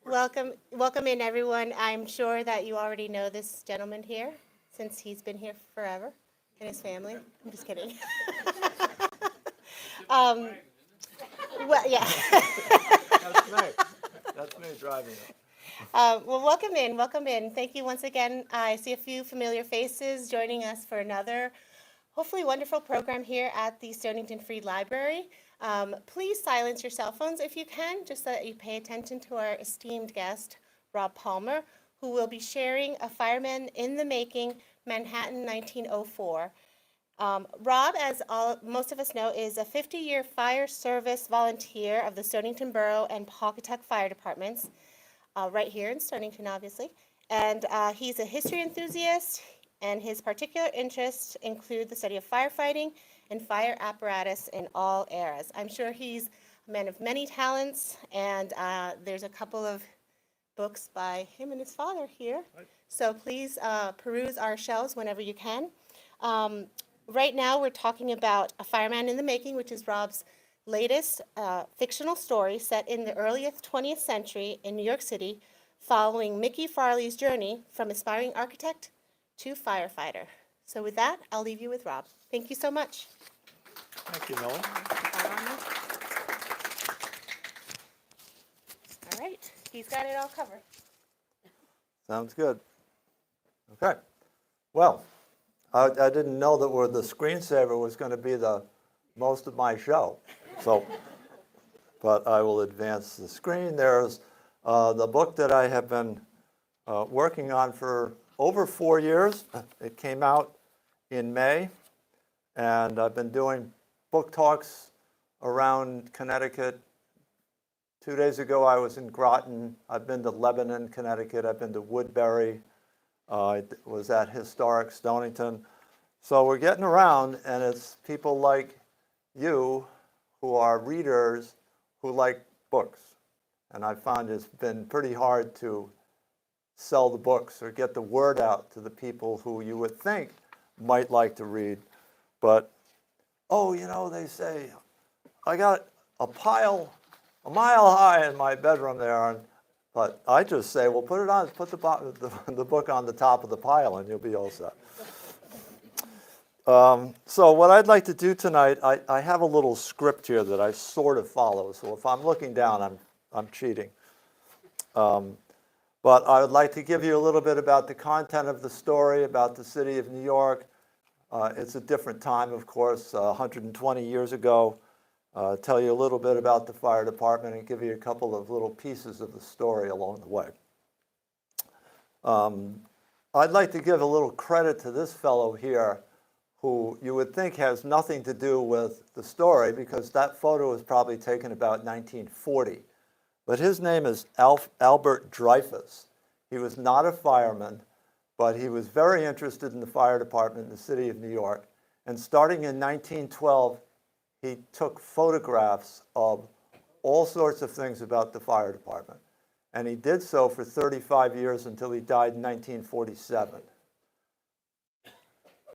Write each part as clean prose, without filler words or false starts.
Welcome in, everyone. I'm sure that you already know this gentleman here, since he's been here forever, and his family. I'm just kidding. um, well, yeah. That's me. That's me driving it. Well, welcome in, welcome in. Thank you once again. I see a few familiar faces joining us for another hopefully wonderful program here at the Stonington Free Library. Please silence your cell phones if you can, just so that you pay attention to our esteemed guest, Rob Palmer, who will be sharing A Fireman in the Making, Manhattan 1904. Rob, as most of us know, is a 50-year fire service volunteer of the Stonington Borough and Pawcatuck Fire Departments, right here in Stonington, obviously. And he's a history enthusiast, and his particular interests include the study of firefighting and fire apparatus in all eras. I'm sure he's a man of many talents, and there's a couple of books by him and his father here. So please peruse our shelves whenever you can. Right now, we're talking about A Fireman in the Making, which is Rob's latest fictional story set in the earliest 20th century in New York City, following Mickey Farley's journey from aspiring architect to firefighter. So with that, I'll leave you with Rob. Thank you so much. Thank you, Noah. All right, he's got it all covered. Sounds good. Okay. Well, I didn't know that the screensaver was going to be the most of my show. So, but I will advance the screen. There's the book that I have been working on for over 4 years. It came out in May, and I've been doing book talks around Connecticut. 2 days ago, I was in Groton. I've been to Lebanon, Connecticut. I've been to Woodbury. I was at historic Stonington. So we're getting around, and it's people like you who are readers who like books. And I found it's been pretty hard to sell the books or get the word out to the people who you would think might like to read. But, oh, you know, they say, I got a pile a mile high in my bedroom there, but I just say, well, put the book on the top of the pile and you'll be all set. So what I'd like to do tonight, I have a little script here that I sort of follow. So if I'm looking down, I'm cheating. But I would like to give you a little bit about the content of the story, about the city of New York. It's a different time, of course, 120 years ago. Tell you a little bit about the fire department and give you a couple of little pieces of the story along the way. I'd like to give a little credit to this fellow here, who you would think has nothing to do with the story, because that photo was probably taken about 1940. But his name is Albert Dreyfus. He was not a fireman, but he was very interested in the fire department in the city of New York. And starting in 1912, he took photographs of all sorts of things about the fire department. And he did so for 35 years until he died in 1947.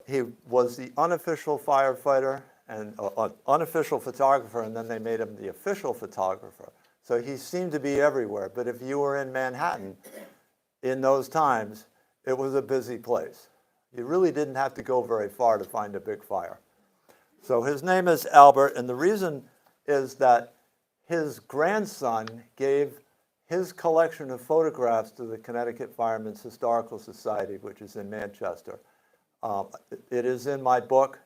He was the unofficial firefighter and unofficial photographer, and then they made him the official photographer. So he seemed to be everywhere. But if you were in Manhattan in those times, it was a busy place. You really didn't have to go very far to find a big fire. So his name is Albert, and the reason is that his grandson gave his collection of photographs to the Connecticut Firemen's Historical Society, which is in Manchester. It is in my book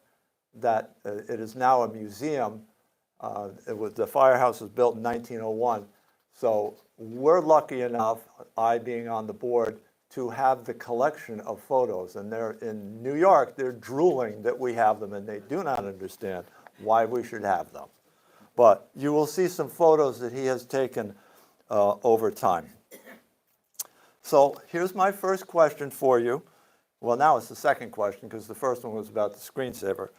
that it is now a museum. The firehouse was built in 1901. So we're lucky enough, I being on the board, to have the collection of photos. And they're in New York, they're drooling that we have them, and they do not understand why we should have them. But you will see some photos that he has taken over time. So here's my first question for you. Well, now it's the second question, because the first one was about the screensaver.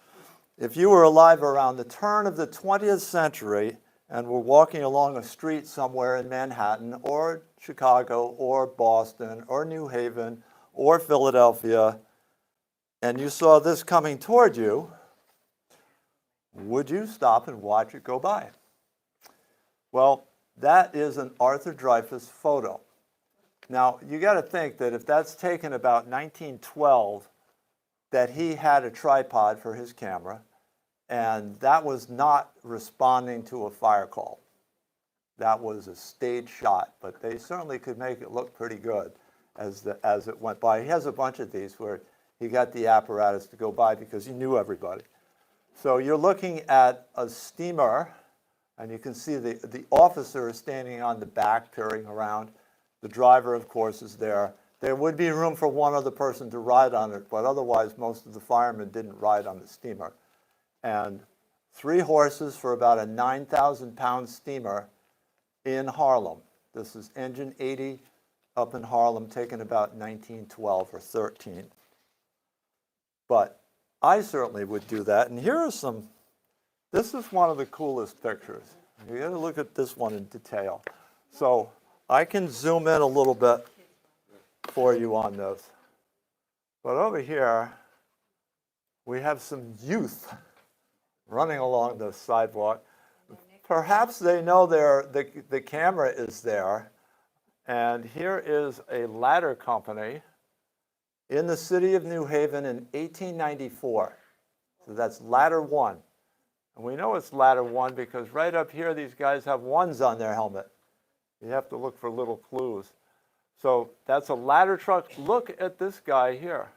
If you were alive around the turn of the 20th century and were walking along a street somewhere in Manhattan or Chicago or Boston or New Haven or Philadelphia, and you saw this coming toward you, would you stop and watch it go by? Well, That is an Arthur Dreyfus photo. Now, you got to think that if that's taken about 1912, that he had a tripod for his camera, and that was not responding to a fire call. That was a staged shot, but they certainly could make it look pretty good as it went by. He has a bunch of these where he got the apparatus to go by because he knew everybody. So you're looking at a steamer, and you can see the officer is standing on the back, peering around. The driver, of course, is there. There would be room for one other person to ride on it, but otherwise most of the firemen didn't ride on the steamer. And 3 horses for about a 9,000-pound steamer in Harlem. This is engine 80 up in Harlem, taken about 1912 or 13. But I certainly would do that. And here are some, this is one of the coolest pictures. You got to look at this one in detail. So I can zoom in a little bit for you on this. But over here, we have some youth running along the sidewalk. Perhaps they know the camera is there. And here is a ladder company in the city of New Haven in 1894. So that's ladder 1. And we know it's ladder 1 because right up here, these guys have 1s on their helmet. You have to look for little clues. So that's a ladder truck. Look at this guy here.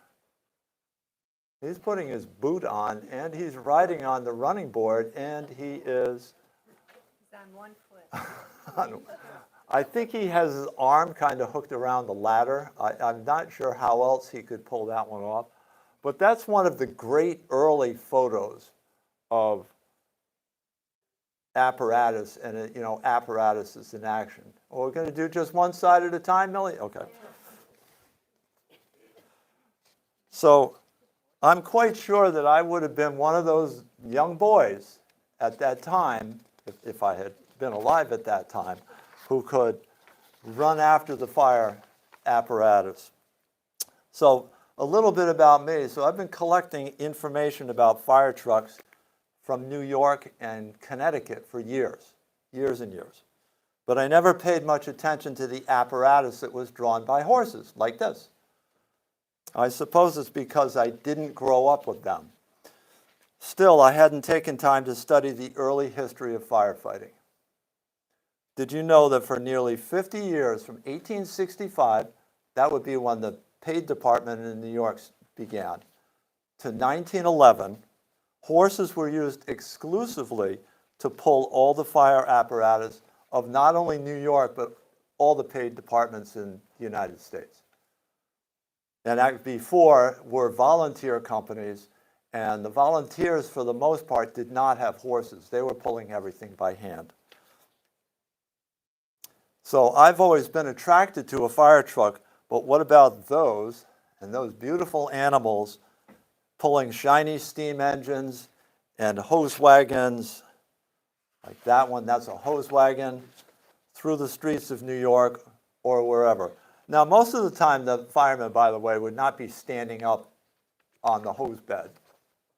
He's putting his boot on, and he's riding on the running board, and he is... He's on 1 foot. I think he has his arm kind of hooked around the ladder. I'm not sure how else he could pull that one off. But that's one of the great early photos of apparatus, and apparatus is in action. We're going to do just one side at a time, Millie? Okay. So I'm quite sure that I would have been one of those young boys at that time, if I had been alive at that time, who could run after the fire apparatus. So a little bit about me. So I've been collecting information about fire trucks from New York and Connecticut for years and years. But I never paid much attention to the apparatus that was drawn by horses, like this. I suppose it's because I didn't grow up with them. Still, I hadn't taken time to study the early history of firefighting. Did you know that for nearly 50 years, from 1865, that would be when the paid department in New York began, to 1911, horses were used exclusively to pull all the fire apparatus of not only New York, but all the paid departments in the United States. And before were volunteer companies, and the volunteers, for the most part, did not have horses. They were pulling everything by hand. So I've always been attracted to a fire truck, but what about those, and those beautiful animals pulling shiny steam engines and hose wagons, like that one, that's a hose wagon, through the streets of New York or wherever. Now, most of the time, the firemen, by the way, would not be standing up on the hose bed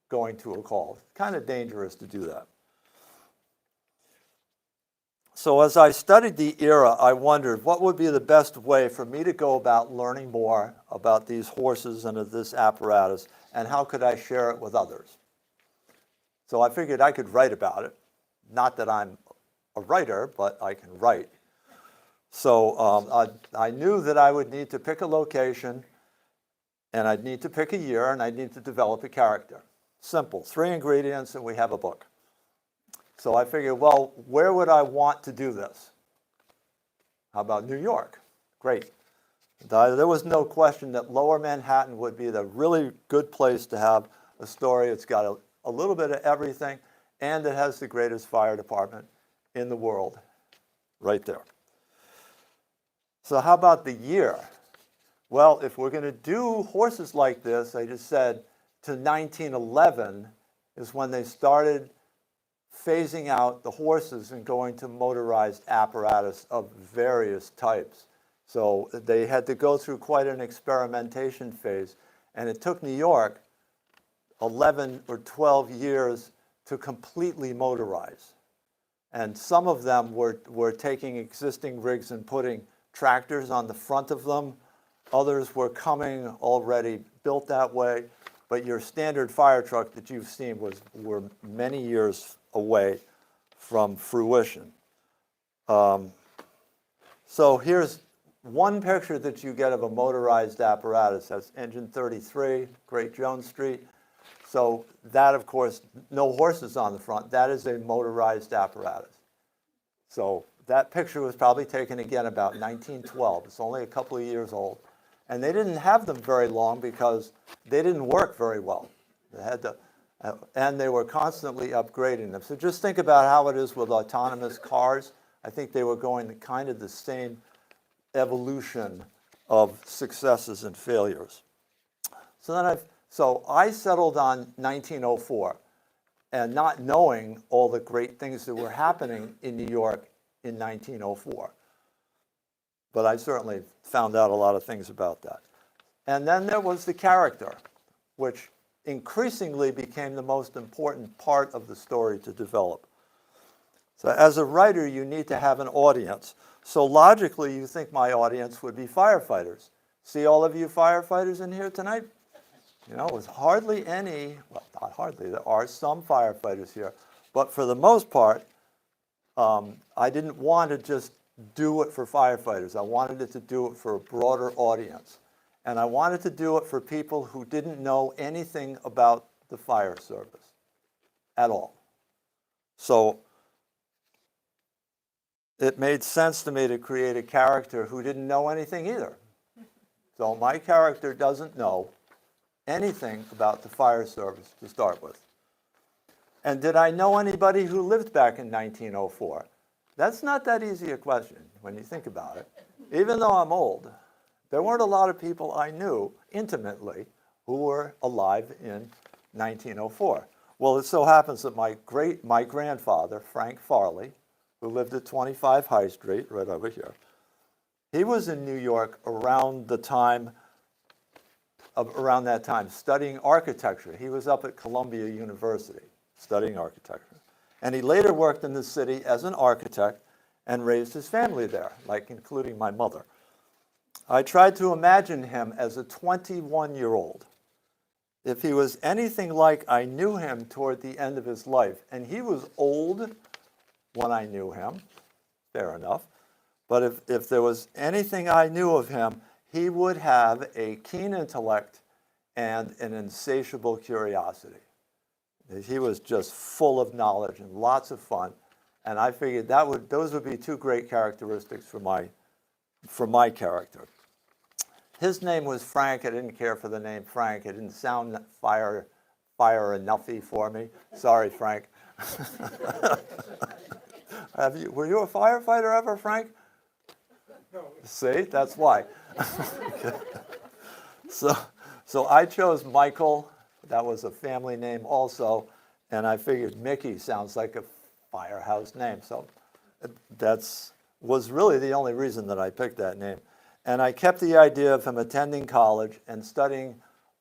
going to a call. It's kind of dangerous to do that. So as I studied the era, I wondered what would be the best way for me to go about learning more about these horses and this apparatus, and how could I share it with others? So I figured I could write about it. Not that I'm a writer, but I can write. So I knew that I would need to pick a location, and I'd need to pick a year, and I'd need to develop a character. Simple, 3 ingredients, and we have a book. So I figured, well, where would I want to do this? How about New York? Great. There was no question that Lower Manhattan would be the really good place to have a story. It's got a little bit of everything, and it has the greatest fire department in the world right there. So how about the year? Well, if we're going to do horses like this, I just said to 1911 is when they started phasing out the horses and going to motorized apparatus of various types. So they had to go through quite an experimentation phase, and it took New York 11 or 12 years to completely motorize. And some of them were taking existing rigs and putting tractors on the front of them. Others were coming already built that way. But your standard fire truck that you've seen were many years away from fruition. So here's one picture that you get of a motorized apparatus. That's engine 33, Great Jones Street. So that, of course, no horses on the front. That is a motorized apparatus. So that picture was probably taken again about 1912. It's only a couple of years old. And they didn't have them very long because they didn't work very well. They had to, and they were constantly upgrading them. So just think about how it is with autonomous cars. I think they were going kind of the same evolution of successes and failures. So I settled on 1904, and not knowing all the great things that were happening in New York in 1904. But I certainly found out a lot of things about that. And then there was the character, which increasingly became the most important part of the story to develop. So as a writer, you need to have an audience. So logically, you think my audience would be firefighters. See all of you firefighters in here tonight? You know, there's hardly any, well, not hardly, there are some firefighters here. But for the most part, I didn't want to just do it for firefighters. I wanted it to do it for a broader audience. And I wanted to do it for people who didn't know anything about the fire service at all. So it made sense to me to create a character who didn't know anything either. So my character doesn't know anything about the fire service to start with. And did I know anybody who lived back in 1904? That's not that easy a question when you think about it. Even though I'm old, there weren't a lot of people I knew intimately who were alive in 1904. Well, it so happens that my grandfather, Frank Farley, who lived at 25 High Street, right over here, he was in New York around that time studying architecture. He was up at Columbia University studying architecture. And he later worked in the city as an architect and raised his family there, like including my mother. I tried to imagine him as a 21-year-old. If he was anything like I knew him toward the end of his life, and he was old when I knew him, fair enough, but if there was anything I knew of him, he would have a keen intellect and an insatiable curiosity. He was just full of knowledge and lots of fun, and I figured those would be two great characteristics for my character. His name was Frank. I didn't care for the name Frank. It didn't sound fire enoughy for me. Sorry, Frank. Were you a firefighter ever, Frank? No. See, that's why. So I chose Michael. That was a family name also, and I figured Mickey sounds like a firehouse name. So that was really the only reason that I picked that name. And I kept the idea of him attending college and studying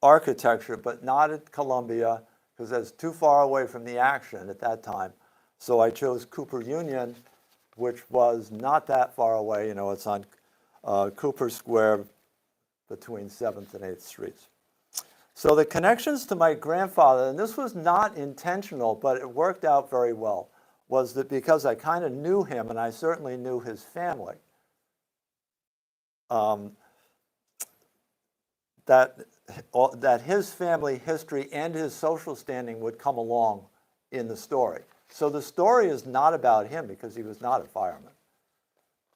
architecture, but not at Columbia, because that's too far away from the action at that time. So I chose Cooper Union, which was not that far away. You know, it's on Cooper Square between 7th and 8th Streets. So the connections to my grandfather, and this was not intentional, but it worked out very well, was that because I kind of knew him, and I certainly knew his family, that his family history and his social standing would come along in the story. So the story is not about him because he was not a fireman.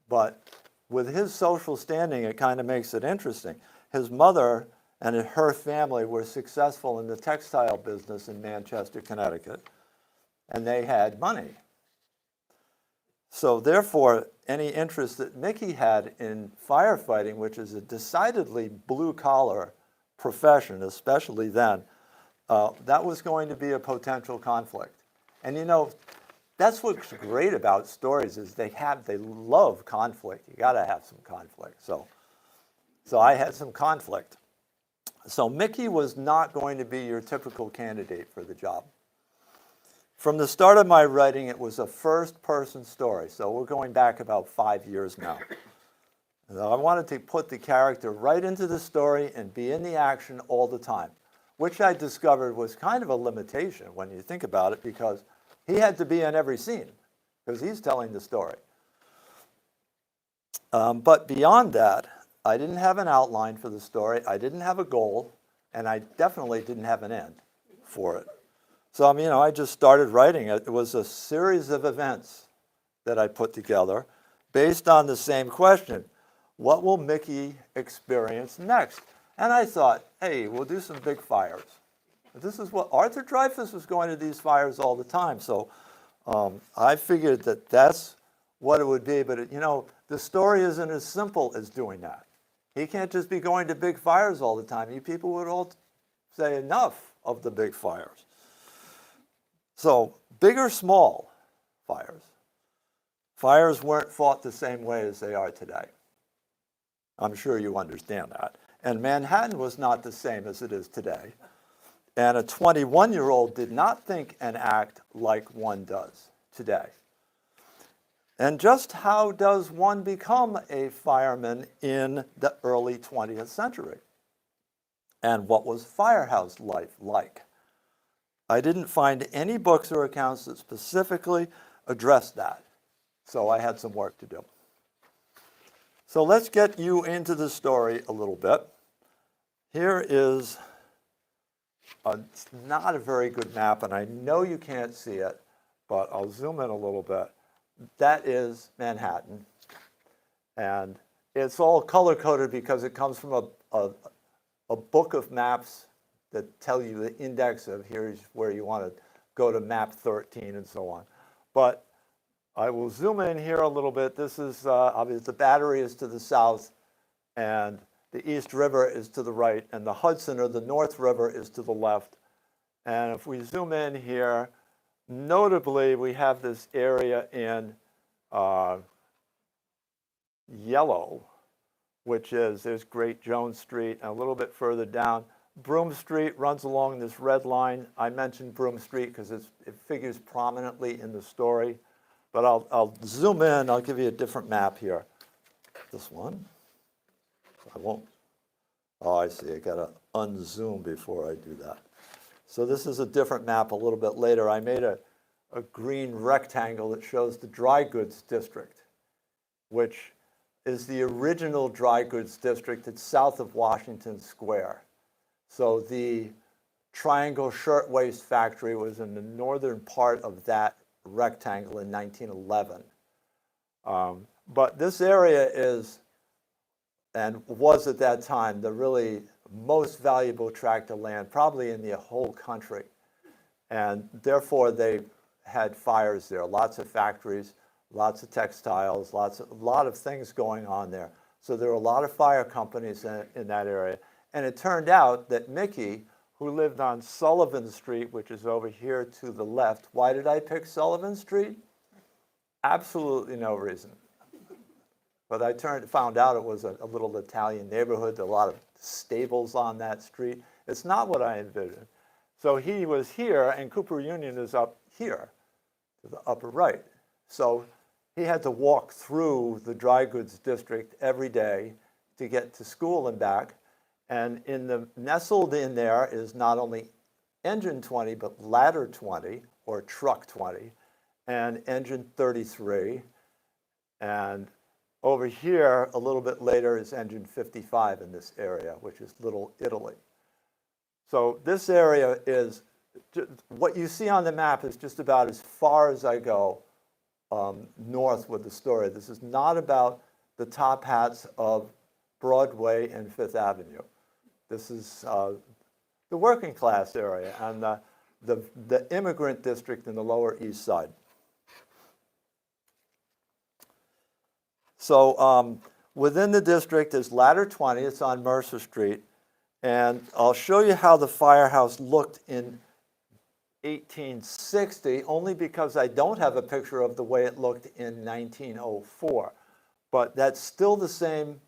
But with his social standing, it kind of makes it interesting. His mother and her family were successful in the textile business in Manchester, Connecticut, and they had money. So therefore, any interest that Mickey had in firefighting, which is a decidedly blue-collar profession, especially then, that was going to be a potential conflict. And you know, that's what's great about stories is they love conflict. You got to have some conflict. So I had some conflict. So Mickey was not going to be your typical candidate for the job. From the start of my writing, it was a first-person story, so we're going back about 5 years now. And I wanted to put the character right into the story and be in the action all the time, which I discovered was kind of a limitation when you think about it, because he had to be in every scene, because he's telling the story. But beyond that, I didn't have an outline for the story, I didn't have a goal, and I definitely didn't have an end for it. So, I just started writing it. It was a series of events that I put together based on the same question. What will Mickey experience next? And I thought, hey, we'll do some big fires. This is what Arthur Dreyfuss was going to these fires all the time. So I figured that that's what it would be. But, the story isn't as simple as doing that. He can't just be going to big fires all the time. You people would all say enough of the big fires. So big or small fires. Fires weren't fought the same way as they are today. I'm sure you understand that. And Manhattan was not the same as it is today. And a 21-year-old did not think and act like one does today. And just how does one become a fireman in the early 20th century? And what was firehouse life like? I didn't find any books or accounts that specifically addressed that. So I had some work to do. So let's get you into the story a little bit. Here is it's not a very good map, and I know you can't see it, but I'll zoom in a little bit. That is Manhattan. And it's all color-coded because it comes from a book of maps that tell you the index of here's where you want to go to map 13 and so on. But I will zoom in here a little bit. This is obviously the Battery is to the south, and the East River is to the right, and the Hudson or the North River is to the left. And if we zoom in here, notably we have this area in yellow, which is, there's Great Jones Street, and a little bit further down, Broome Street runs along this red line. I mentioned Broome Street because it figures prominently in the story. But I'll zoom in. I'll give you a different map here. This one. I won't. Oh, I see. I got to unzoom before I do that. So this is a different map a little bit later. I made a green rectangle that shows the dry goods district, which is the original dry goods district. It's south of Washington Square. So the Triangle Shirtwaist Factory was in the northern part of that rectangle in 1911. But this area is, and was at that time, the really most valuable tract of land, probably in the whole country. And therefore, they had fires there, lots of factories, lots of textiles, a lot of things going on there. So there were a lot of fire companies in that area. And it turned out that Mickey, who lived on Sullivan Street, which is over here to the left. Why did I pick Sullivan Street? Absolutely no reason. But I found out it was a little Italian neighborhood, a lot of stables on that street. It's not what I envisioned. So he was here, and Cooper Union is up here, to the upper right. So he had to walk through the dry goods district every day to get to school and back. And nestled in there is not only engine 20, but ladder 20, or truck 20, and engine 33. And over here, a little bit later, is engine 55 in this area, which is Little Italy. So this area is, what you see on the map is just about as far as I go north with the story. This is not about the top hats of Broadway and Fifth Avenue. This is the working class area and the immigrant district in the Lower East Side. So within the district is Ladder 20. It's on Mercer Street. And I'll show you how the firehouse looked in 1860, only because I don't have a picture of the way it looked in 1904. But that's still the same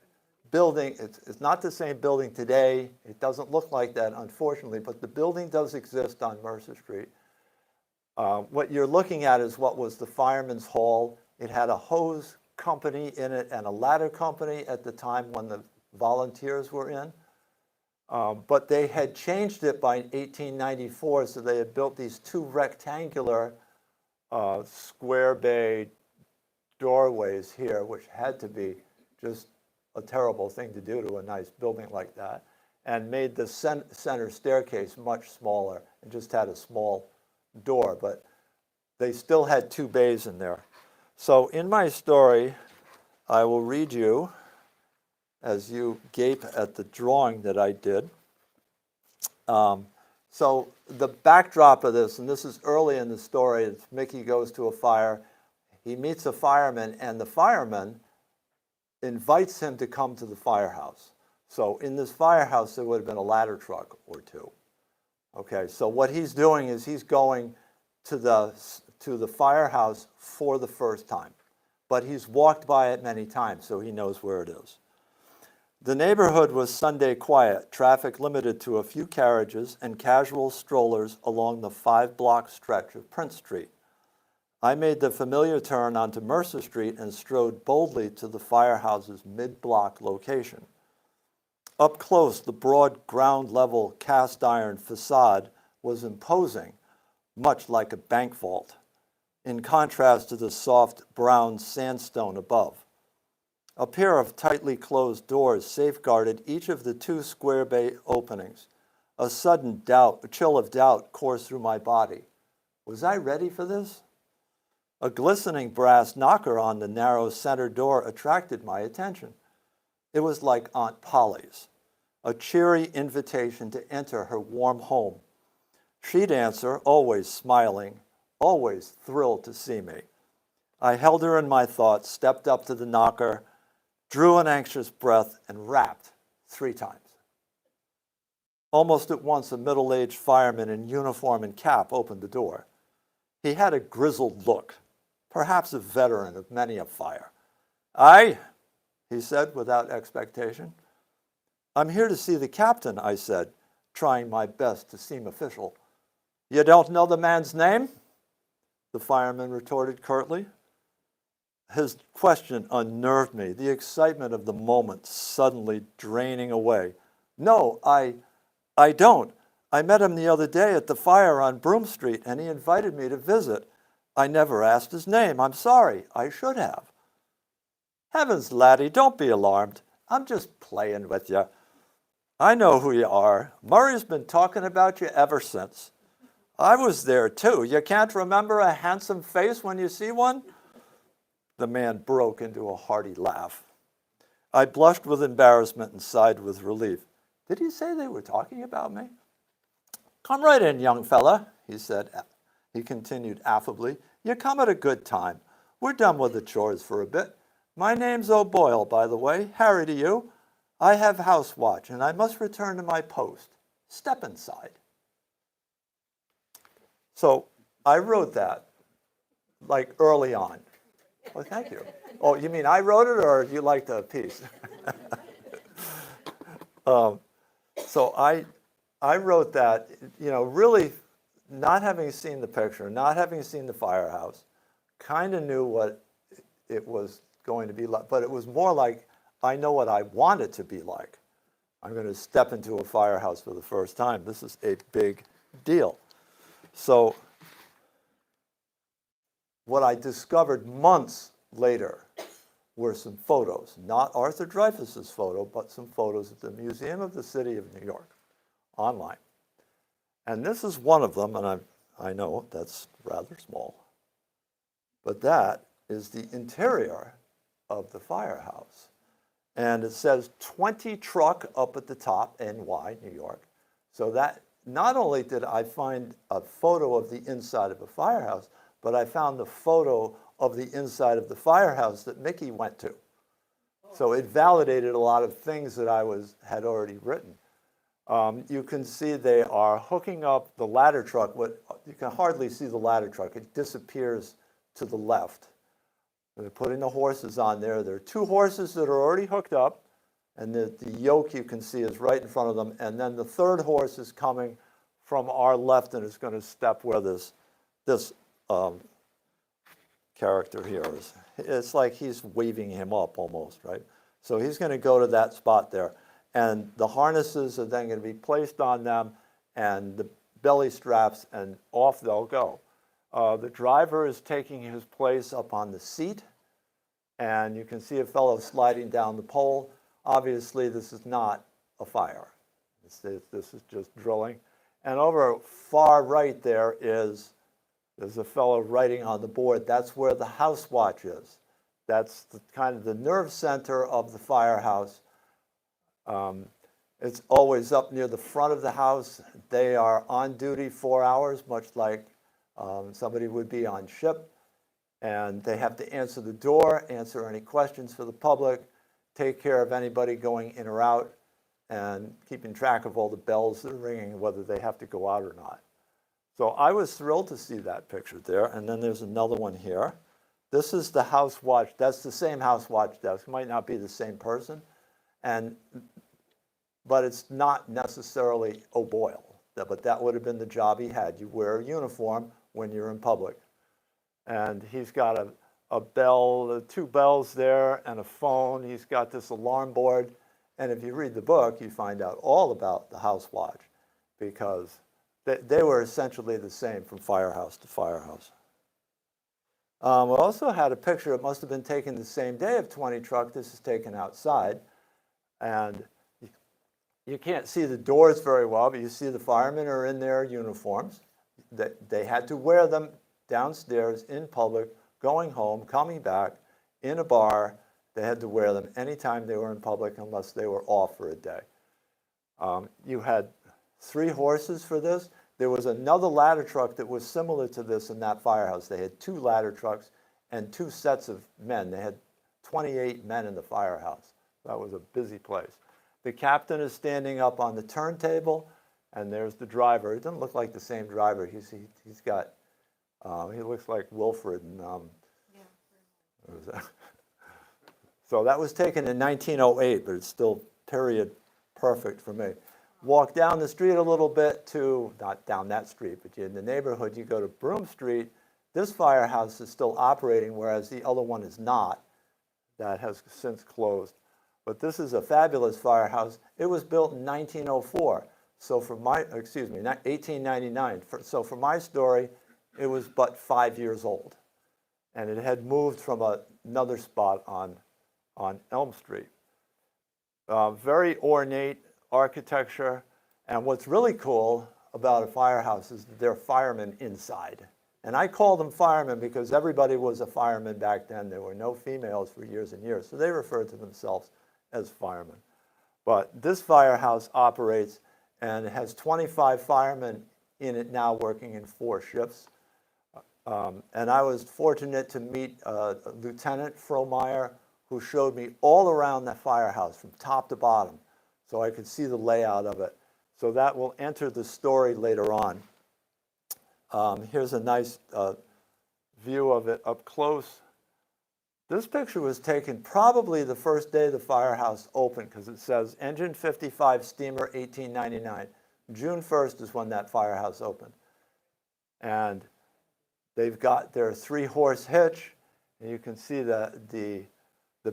building. It's not the same building today. It doesn't look like that, unfortunately, but the building does exist on Mercer Street. What you're looking at is what was the fireman's hall. It had a hose company in it and a ladder company at the time when the volunteers were in. But they had changed it by 1894, so they had built these two rectangular square bay doorways here, which had to be just a terrible thing to do to a nice building like that, and made the center staircase much smaller and just had a small door, but they still had two bays in there. So in my story, I will read you as you gape at the drawing that I did. So the backdrop of this, and this is early in the story, it's Mickey goes to a fire, he meets a fireman, and the fireman invites him to come to the firehouse. So in this firehouse, there would have been a ladder truck or two. Okay, so what he's doing is he's going to the firehouse for the first time, but he's walked by it many times, so he knows where it is. The neighborhood was Sunday quiet, traffic limited to a few carriages and casual strollers along the 5-block stretch of Prince Street. I made the familiar turn onto Mercer Street and strode boldly to the firehouse's mid-block location. Up close, the broad ground-level cast-iron facade was imposing, much like a bank vault, in contrast to the soft brown sandstone above. A pair of tightly closed doors safeguarded each of the two square bay openings. A sudden chill of doubt coursed through my body. Was I ready for this? A glistening brass knocker on the narrow center door attracted my attention. It was like Aunt Polly's, a cheery invitation to enter her warm home. She'd answer, always smiling, always thrilled to see me. I held her in my thoughts, stepped up to the knocker, drew an anxious breath, and rapped 3 times. Almost at once, a middle-aged fireman in uniform and cap opened the door. He had a grizzled look, perhaps a veteran of many a fire. "Aye," he said without expectation. "I'm here to see the captain," I said, trying my best to seem official. "You don't know the man's name?" the fireman retorted curtly. His question unnerved me, the excitement of the moment suddenly draining away. "No, I don't. I met him the other day at the fire on Broome Street, and he invited me to visit. I never asked his name. I'm sorry. I should have." "Heavens, laddie, don't be alarmed. I'm just playing with you. I know who you are. Murray's been talking about you ever since. I was there too. You can't remember a handsome face when you see one?" The man broke into a hearty laugh. I blushed with embarrassment and sighed with relief. Did he say they were talking about me? "Come right in, young fella," he said. He continued affably. "You come at a good time. We're done with the chores for a bit. My name's O'Boyle, by the way. Harry to you. I have house watch, and I must return to my post. Step inside." So I wrote that, like, early on. Well, thank you. Oh, you mean I wrote it, or you liked the piece? So I wrote that, really not having seen the picture, not having seen the firehouse, kind of knew what it was going to be like, but it was more like, I know what I want it to be like. I'm going to step into a firehouse for the first time. This is a big deal. So what I discovered months later were some photos, not Arthur Dreyfus's photo, but some photos at the Museum of the City of New York, online. And this is one of them, and I know that's rather small, but that is the interior of the firehouse. And it says 20 truck up at the top, NY, New York. So that, not only did I find a photo of the inside of a firehouse, but I found the photo of the inside of the firehouse that Mickey went to. So it validated a lot of things that I had already written. You can see they are hooking up the ladder truck. You can hardly see the ladder truck. It disappears to the left. They're putting the horses on there. There are 2 horses that are already hooked up, and the yoke you can see is right in front of them. And then the 3rd horse is coming from our left and is going to step where this this character here it's like he's waving him up almost, right? So he's going to go to that spot there, and the harnesses are then going to be placed on them, and the belly straps, and off they'll go. The driver is taking his place up on the seat, and you can see a fellow sliding down the pole. Obviously, this is not a fire. This is just drilling. And over far right there's a fellow writing on the board. That's where the house watch is. That's kind of the nerve center of the firehouse. It's always up near the front of the house. They are on duty 4 hours, much like somebody would be on ship. And they have to answer the door, answer any questions for the public, take care of anybody going in or out, and keeping track of all the bells that are ringing, whether they have to go out or not. So I was thrilled to see that picture there. And then there's another one here. This is the house watch. That's the same house watch desk. It might not be the same person, but it's not necessarily O'Boyle. But that would have been the job he had. You wear a uniform when you're in public. And he's got a bell, 2 bells there, and a phone. He's got this alarm board. And if you read the book, you find out all about the house watch, because they were essentially the same from firehouse to firehouse. We also had a picture, it must have been taken the same day, of 20 truck. This is taken outside. And you can't see the doors very well, but you see the firemen are in their uniforms. They had to wear them downstairs in public, going home, coming back, in a bar. They had to wear them anytime they were in public unless they were off for a day. You had 3 horses for this. There was another ladder truck that was similar to this in that firehouse. They had 2 ladder trucks and 2 sets of men. They had 28 men in the firehouse. That was a busy place. The captain is standing up on the turntable, and there's the driver. It doesn't look like the same driver. He's got, he looks like Wilfred. And, so that was taken in 1908, but it's still period perfect for me. Walk down the street a little bit to, not down that street, but in the neighborhood, you go to Broome Street. This firehouse is still operating, whereas the other one is not. That has since closed. But this is a fabulous firehouse. It was built in 1904. So for my, 1899. So for my story, it was but 5 years old. And it had moved from another spot on Elm Street. Very ornate architecture. And what's really cool about a firehouse is that there are firemen inside. And I call them firemen because everybody was a fireman back then. There were no females for years and years. So they referred to themselves as firemen. But this firehouse operates, and it has 25 firemen in it now, working in 4 shifts. And I was fortunate to meet Lieutenant Frohmeyer, who showed me all around the firehouse from top to bottom, so I could see the layout of it. So that will enter the story later on. Here's a nice view of it up close. This picture was taken probably the first day the firehouse opened, because it says engine 55, steamer 1899. June 1st is when that firehouse opened. And they've got their 3-horse hitch, and you can see the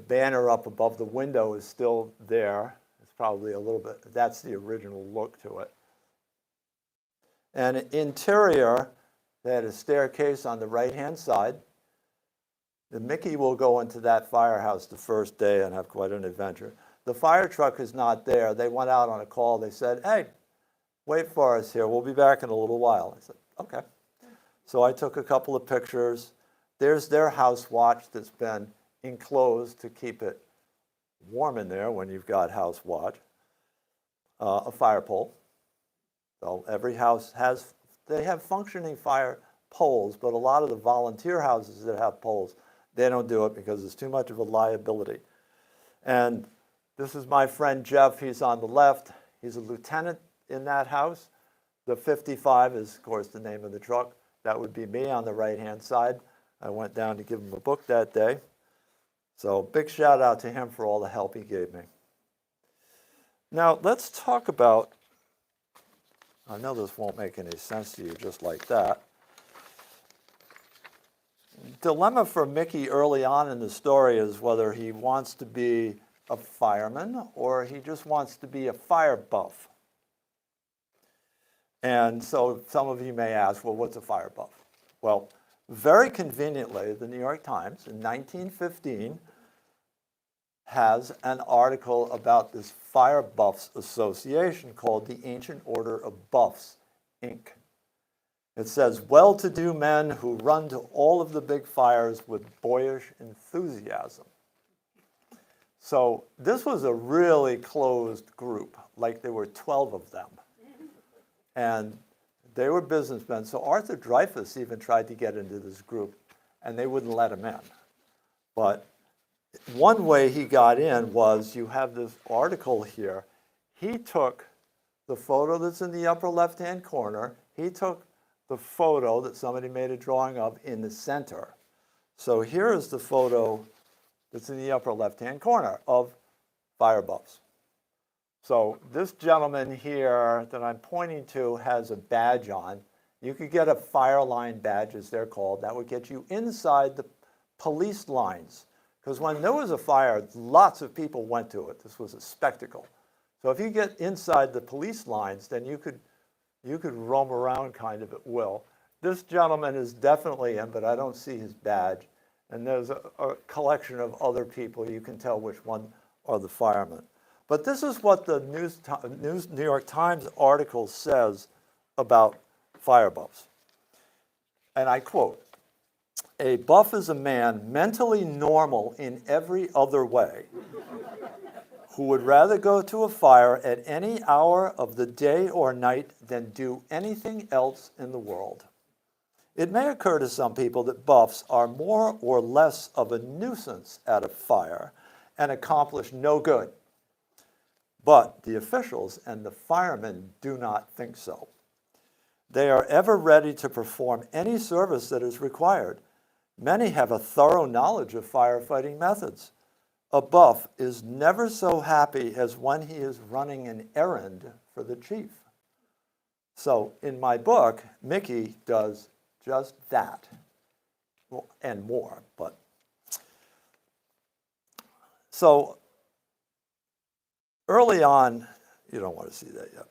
banner up above the window is still there. It's probably a little bit, that's the original look to it. And interior, they had a staircase on the right-hand side. The Mickey will go into that firehouse the first day and have quite an adventure. The fire truck is not there. They went out on a call. They said, hey, wait for us here. We'll be back in a little while. I said, okay. So I took a couple of pictures. There's their house watch that's been enclosed to keep it warm in there when you've got house watch. A fire pole. So every house has, they have functioning fire poles, but a lot of the volunteer houses that have poles, they don't do it because it's too much of a liability. And this is my friend Jeff. He's on the left. He's a lieutenant in that house. The 55 is, of course, the name of the truck. That would be me on the right-hand side. I went down to give him a book that day. So big shout out to him for all the help he gave me. Now let's talk about, I know this won't make any sense to you just like that, dilemma for Mickey early on in the story is whether he wants to be a fireman or he just wants to be a fire buff. And so some of you may ask, well, what's a fire buff? Well, very conveniently, the New York Times in 1915 has an article about this Fire Buffs Association called the Ancient Order of Buffs, Inc. It says, well-to-do men who run to all of the big fires with boyish enthusiasm. So this was a really closed group, like there were 12 of them. And they were businessmen. So Arthur Dreyfus even tried to get into this group, and they wouldn't let him in. But one way he got in was, you have this article here. He took the photo that's in the upper left-hand corner. He took the photo that somebody made a drawing of in the center. So here is the photo that's in the upper left-hand corner of fire buffs. So this gentleman here that I'm pointing to has a badge on. You could get a fire line badge, as they're called. That would get you inside the police lines. Because when there was a fire, lots of people went to it. This was a spectacle. So if you get inside the police lines, then you could roam around kind of at will. This gentleman is definitely in, but I don't see his badge. And there's a collection of other people. You can tell which one are the firemen. But this is what the New York Times article says about fire buffs. And I quote, "A buff is a man mentally normal in every other way who would rather go to a fire at any hour of the day or night than do anything else in the world. It may occur to some people that buffs are more or less of a nuisance at a fire and accomplish no good. But the officials and the firemen do not think so. They are ever ready to perform any service that is required. Many have a thorough knowledge of firefighting methods. A buff is never so happy as when he is running an errand for the chief." So in my book, Mickey does just that, well, and more. But so early on, you don't want to see that yet.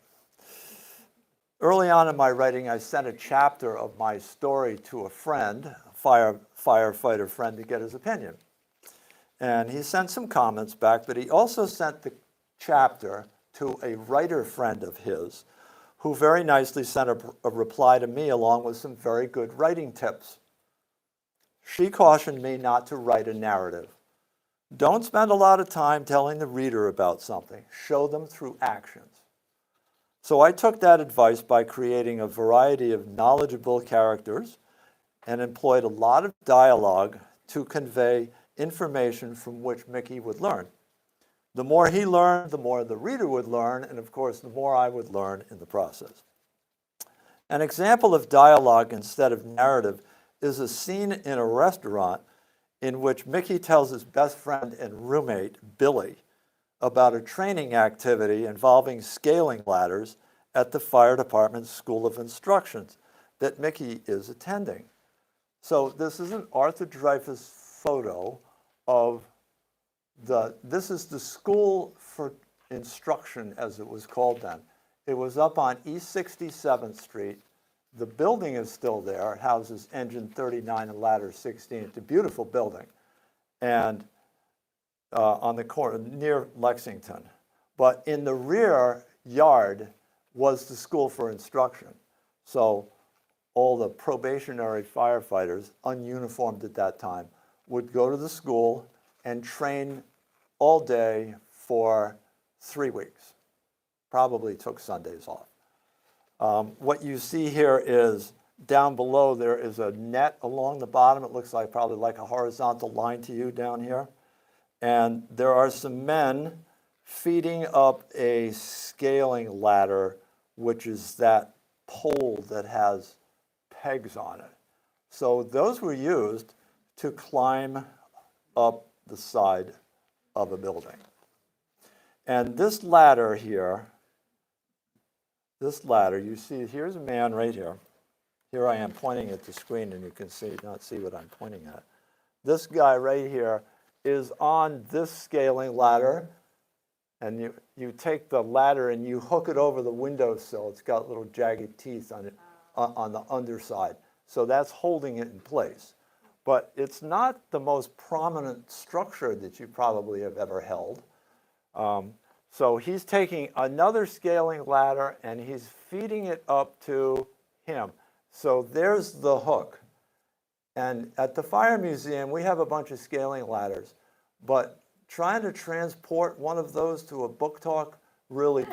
Early on in my writing, I sent a chapter of my story to a friend, a firefighter friend, to get his opinion. And he sent some comments back, but he also sent the chapter to a writer friend of his who very nicely sent a reply to me along with some very good writing tips. She cautioned me not to write a narrative. Don't spend a lot of time telling the reader about something. Show them through actions. So I took that advice by creating a variety of knowledgeable characters and employed a lot of dialogue to convey information from which Mickey would learn. The more he learned, the more the reader would learn, and of course, the more I would learn in the process. An example of dialogue instead of narrative is a scene in a restaurant in which Mickey tells his best friend and roommate, Billy, about a training activity involving scaling ladders at the fire department's School of Instructions that Mickey is attending. So this is an Arthur Dreyfus photo of this is the School for Instruction, as it was called then. It was up on East 67th Street. The building is still there. It houses Engine 39 and Ladder 16. It's a beautiful building. And on the corner near Lexington. But in the rear yard was the School for Instruction. So all the probationary firefighters, ununiformed at that time, would go to the school and train all day for 3 weeks. Probably took Sundays off. What you see here is down below there is a net along the bottom. It looks like probably like a horizontal line to you down here. And there are some men feeding up a scaling ladder, which is that pole that has pegs on it. So those were used to climb up the side of a building. And this ladder here, you see, here's a man right here. here I am pointing at the screen, and you can not see what I'm pointing at. This guy right here is on this scaling ladder, and you take the ladder and you hook it over the windowsill. It's got little jagged teeth on it, on the underside. So that's holding it in place. But it's not the most prominent structure that you probably have ever held. So he's taking another scaling ladder and he's feeding it up to him. So there's the hook. And at the Fire Museum, we have a bunch of scaling ladders. But trying to transport one of those to a book talk, really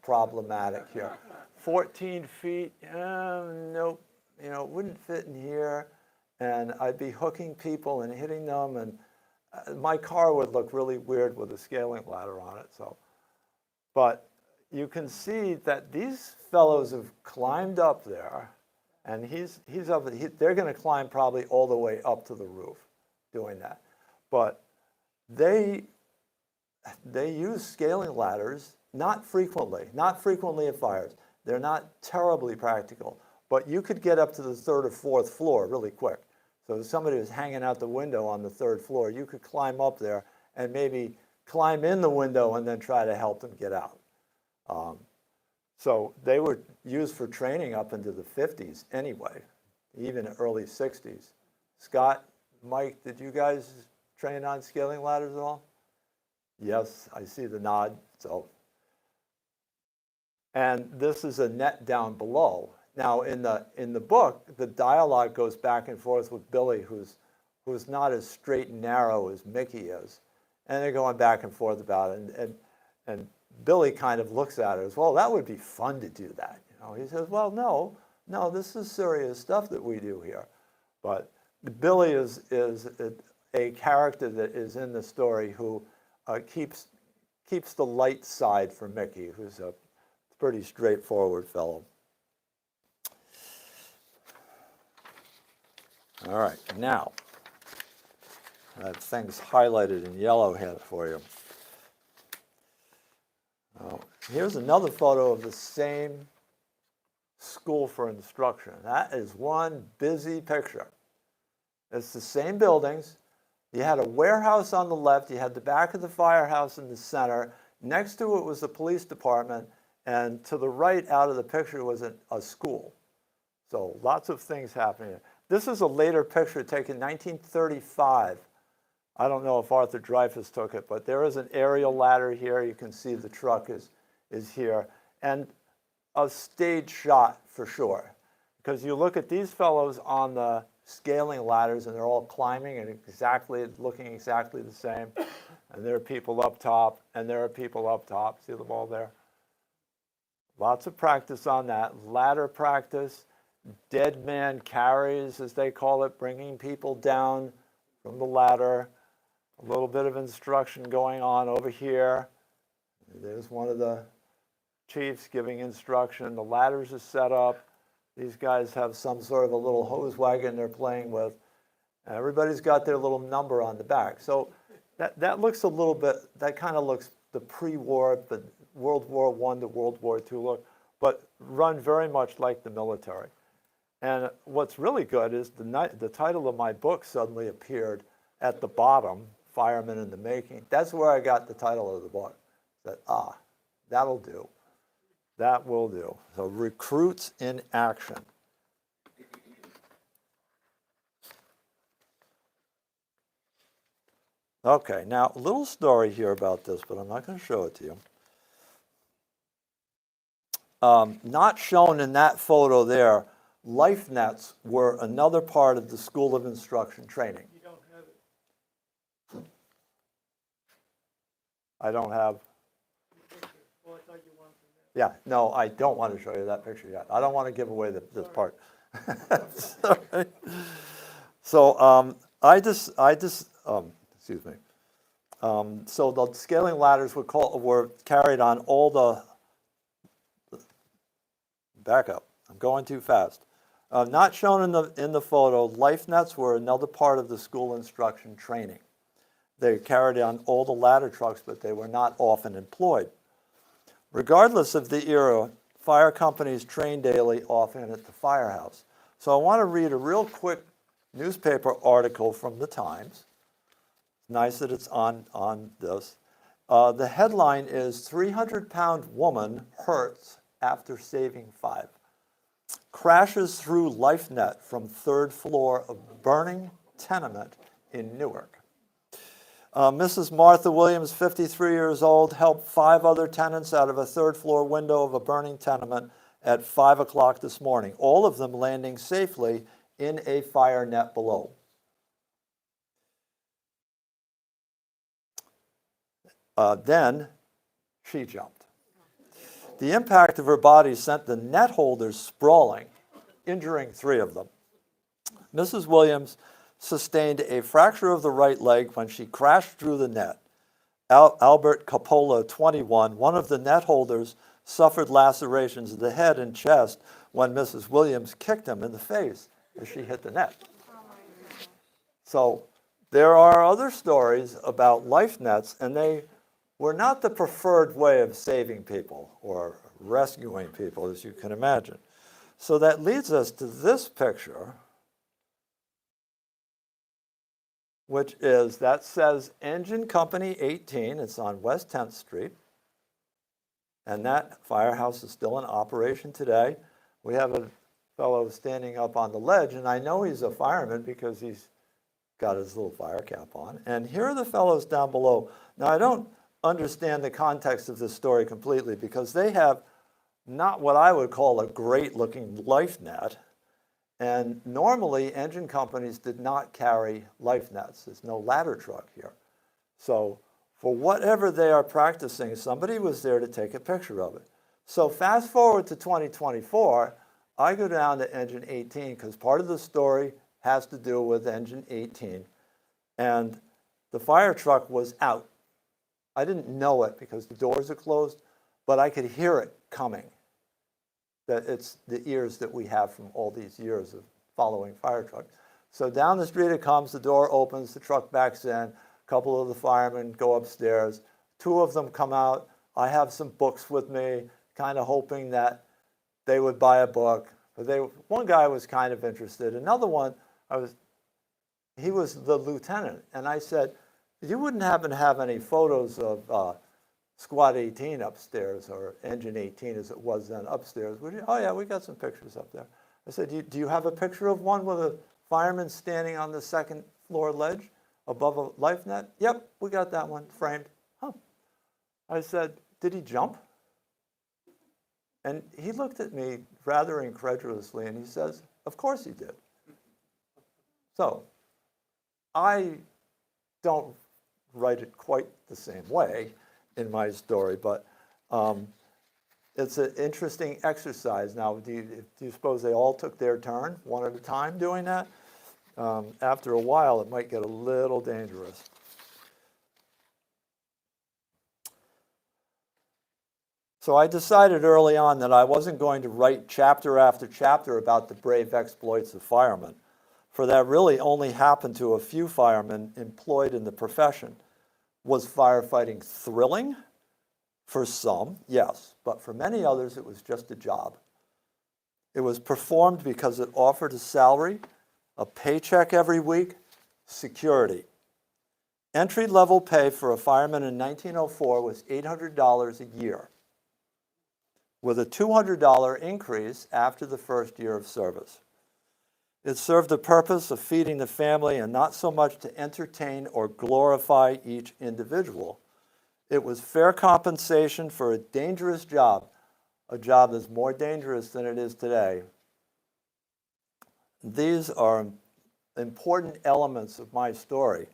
problematic here. 14 feet, nope, it wouldn't fit in here. And I'd be hooking people and hitting them, and my car would look really weird with a scaling ladder on it. But you can see that these fellows have climbed up there, and they're going to climb probably all the way up to the roof doing that. But they use scaling ladders, not frequently at fires. They're not terribly practical, but you could get up to the 3rd or 4th floor really quick. So if somebody was hanging out the window on the 3rd floor, you could climb up there and maybe climb in the window and then try to help them get out. So they were used for training up into the 50s anyway, even early 60s. Scott, Mike, did you guys train on scaling ladders at all? Yes, I see the nod. And this is a net down below. Now in the book, the dialogue goes back and forth with Billy, who's not as straight and narrow as Mickey is, and they're going back and forth about it. And Billy kind of looks at it as, well, that would be fun to do that. He says, well, no, this is serious stuff that we do here. But Billy is a character that is in the story who keeps the light side for Mickey, who's a pretty straightforward fellow. All right, now, I have things highlighted in yellow here for you. Here's another photo of the same school for instruction. That is one busy picture. It's the same buildings. You had a warehouse on the left. You had the back of the firehouse in the center. Next to it was the police department. And to the right out of the picture was a school. So lots of things happening. This is a later picture taken in 1935. I don't know if Arthur Dreyfuss took it, but there is an aerial ladder here. You can see the truck is here. And a stage shot for sure. Because you look at these fellows on the scaling ladders and they're all climbing and looking exactly the same. And there are people up top and there are people up top. See them all there? Lots of practice on that. Ladder practice. Dead man carries, as they call it, bringing people down from the ladder. A little bit of instruction going on over here. There's one of the chiefs giving instruction. The ladders are set up. These guys have some sort of a little hose wagon they're playing with. Everybody's got their little number on the back. So that looks a little bit, that kind of looks the pre-war, the World War I to World War II look, but run very much like the military. And what's really good is the title of my book suddenly appeared at the bottom, Fireman in the Making. That's where I got the title of the book. That, that'll do. That will do. So recruits in action. Okay, now a little story here about this, but I'm not going to show it to you. Not shown in that photo there, life nets were another part of the School of Instruction training. You don't have it. I don't have. Well, I thought you wanted that. Yeah, no, I don't want to show you that picture yet. I don't want to give away this part. Sorry. So excuse me. So the scaling ladders were carried on all the. Back up. I'm going too fast. Not shown in the photo, life nets were another part of the school instruction training. They carried on all the ladder trucks, but they were not often employed. Regardless of the era, fire companies trained daily, often at the firehouse. So I want to read a real quick newspaper article from the Times. It's nice that it's on this. The headline is 300-pound woman hurts after saving 5. Crashes through life net from 3rd floor of burning tenement in Newark. Mrs. Martha Williams, 53 years old, helped 5 other tenants out of a 3rd floor window of a burning tenement at 5 o'clock this morning, all of them landing safely in a fire net below. Then she jumped. The impact of her body sent the net holders sprawling, injuring 3 of them. Mrs. Williams sustained a fracture of the right leg when she crashed through the net. Albert Coppola, 21, one of the net holders, suffered lacerations of the head and chest when Mrs. Williams kicked him in the face as she hit the net. So there are other stories about life nets, and they were not the preferred way of saving people or rescuing people, as you can imagine. So that leads us to this picture, which is, that says Engine Company 18. It's on West 10th Street. And that firehouse is still in operation today. We have a fellow standing up on the ledge, and I know he's a fireman because he's got his little fire cap on. And here are the fellows down below. Now, I don't understand the context of this story completely because they have not what I would call a great-looking life net. And normally, engine companies did not carry life nets. There's no ladder truck here. So for whatever they are practicing, somebody was there to take a picture of it. So fast forward to 2024, I go down to engine 18 because part of the story has to do with engine 18. And the fire truck was out. I didn't know it because the doors are closed, but I could hear it coming. That it's the ears that we have from all these years of following fire trucks. So down the street it comes, the door opens, the truck backs in, a couple of the firemen go upstairs, 2 of them come out. I have some books with me, kind of hoping that they would buy a book. But one guy was kind of interested. Another one, he was the lieutenant. And I said, you wouldn't happen to have any photos of Squad 18 upstairs, or Engine 18 as it was then upstairs, would you? Oh yeah, we got some pictures up there. I said, do you have a picture of one with a fireman standing on the 2nd floor ledge above a life net? Yep, we got that one framed. Huh. I said, did he jump? And he looked at me rather incredulously and he says, of course he did. So I don't write it quite the same way in my story, but it's an interesting exercise. Now, do you suppose they all took their turn, one at a time, doing that? After a while, it might get a little dangerous. So I decided early on that I wasn't going to write chapter after chapter about the brave exploits of firemen, for that really only happened to a few firemen employed in the profession. Was firefighting thrilling? For some, yes, but for many others, it was just a job. It was performed because it offered a salary, a paycheck every week, security. Entry-level pay for a fireman in 1904 was $800 a year, with a $200 increase after the first year of service. It served the purpose of feeding the family and not so much to entertain or glorify each individual. It was fair compensation for a dangerous job, a job that's more dangerous than it is today. These are important elements of my story.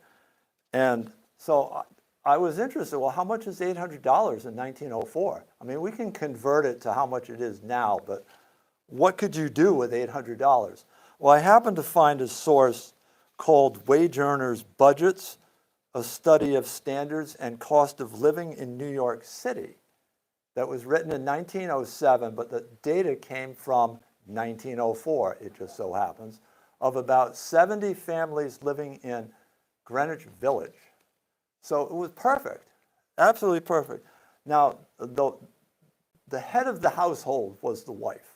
And so I was interested, well, how much is $800 in 1904? I mean, we can convert it to how much it is now, but what could you do with $800? Well, I happened to find a source called Wage Earners Budgets, a study of standards and cost of living in New York City that was written in 1907, but the data came from 1904, it just so happens, of about 70 families living in Greenwich Village. So it was perfect, absolutely perfect. Now, the head of the household was the wife.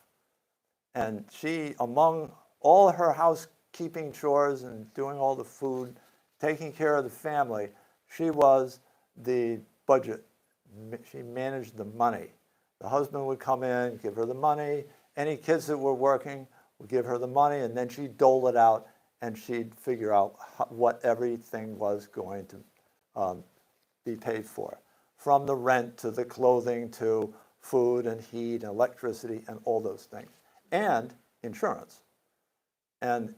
And she, among all her housekeeping chores and doing all the food, taking care of the family. She was the budget. She managed the money. The husband would come in, give her the money. Any kids that were working would give her the money, and then she'd dole it out, and she'd figure out what everything was going to be paid for, from the rent to the clothing to food and heat and electricity and all those things, and insurance. And